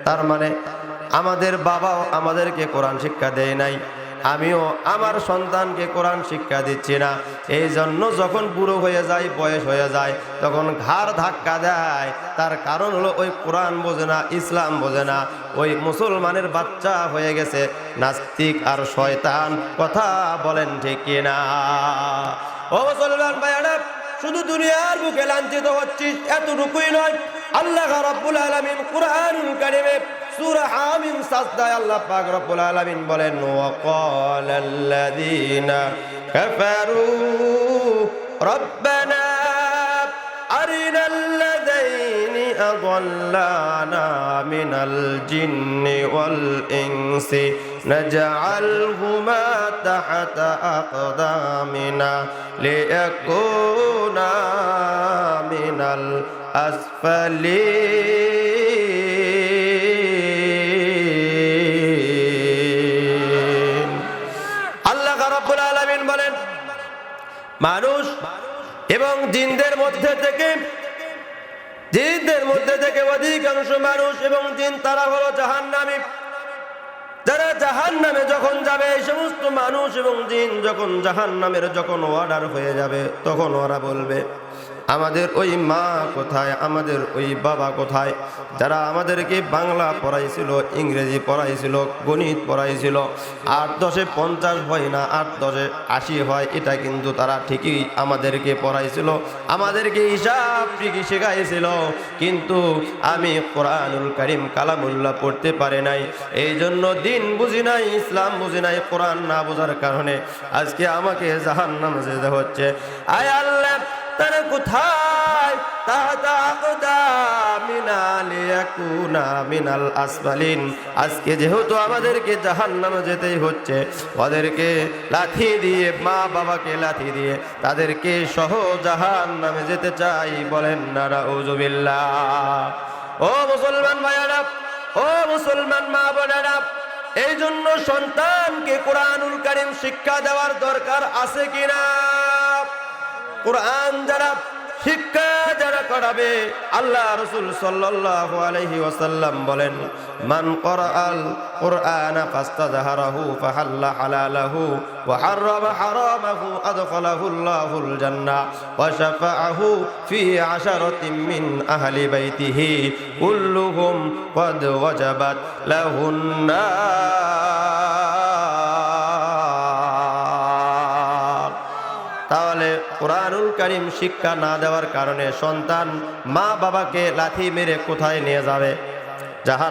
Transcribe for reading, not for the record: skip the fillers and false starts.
তার মানে আমাদের বাবাও আমাদেরকে কোরআন শিক্ষা দেয় নাই, আমিও আমার সন্তানকে কোরআন শিক্ষা দিচ্ছি না। এই জন্য যখন বুড়ো হয়ে যায়, বয়স হয়ে যায়, তখন ঘাড় ধাক্কা দেয়। তার কারণ হলো ওই কোরআন বোঝে না, ইসলাম বোঝে না, ওই মুসলমানের বাচ্চা হয়ে গেছে নাস্তিক আর শয়তান। কথা বলেন ঠিক কিনা? ও মুসলমান ভাইরা, শুধু দুনিয়ার বুকে লাঞ্ছিত হচ্ছিস এতটুকুই নয়, আল্লাহ রাব্বুল আলামিন কুরআনুল কারীমে সূরা হামিম সাজদায় আল্লাহ পাক রব্বুল আলামিন বলেন, ওয়াকালাল্লাযীনা কাফারু রব্বানা আরিনাল্লাযীনি আযাল্লানা মিনাল জিন্নি ওয়াল ইনসি নাজআলহুমা তাহতা আকদামিনা লিয়াকুনা মিনাল আসফালিন। আল্লাহ রাব্বুল আলামিন বলেন, মানুষ এবং জিনদের মধ্যে থেকে অধিকাংশ মানুষ এবং জিন তারা হলো জাহান্নামী। যারা জাহান্নামে যখন যাবে, এই সমস্ত মানুষ এবং জিন যখন জাহান্নামের যখন অর্ডার হয়ে যাবে, তখন ওরা বলবে, আমাদের ওই মা কোথায়, আমাদের ওই বাবা কোথায়, যারা আমাদেরকে বাংলা পড়াইছিল, ইংরেজি পড়াইছিল, গণিত পড়াইছিল। 8-10-এ 50 হয় না, 8-10-এ 80 হয়, এটা কিন্তু তারা ঠিকই আমাদেরকে পড়াইছিল, আমাদেরকে হিসাব ঠিকই শেখাইছিল, কিন্তু আমি কোরআনুল কারীম কালামুল্লাহ পড়তে পারি নাই। এই জন্য দিন বুঝি নাই, ইসলাম বুঝি নাই, কোরআন না বোঝার কারণে আজকে আমাকে জাহান্নামে যেতে হচ্ছে। আয় আল্লাহ, তারা কোথায়? তাহতা আকদামিনা লিয়াকুনা মিনাল আসফালিন। আজকে যেহেতু আমাদেরকে জাহান্নামে যেতেই হচ্ছে, ওদেরকে লাথি দিয়ে, মা বাবাকে লাথি দিয়ে তাদেরকে সহ জাহান্নামে যেতে চাই। বলেন নাউযুবিল্লাহ। ও মুসলমান ভাইয়েরা, ও মুসলমান মা বোনেরা, এই জন্য সন্তানকে কোরআনুল কারীম শিক্ষা দেওয়ার দরকার আছে কিনা? কোরআন শিক্ষা যারা করাবে, আল্লাহ রাসূল সাল্লাল্লাহু আলাইহি ওয়াসাল্লাম বলেন, মান ক্বরাআল কুরআনা ফাস্তাযহারাহু ফাহাল্লা হালালাহু ওয়া হারামা হারামাহু আদখালাহুল্লাহুল জান্নাহ ওয়া শাফাআহু ফি আশারাতিন মিন আহলি বাইতিহি কুল্লুহুম ক্বাদ ওয়াজাবাত লাহুন নার। তাহলে কোরআনুল কারীম শিক্ষা না দেওয়ার কারণে সন্তান মা বাবাকে লাথি মেরে কোথায় নিয়ে যাবে? জাহান্নামে।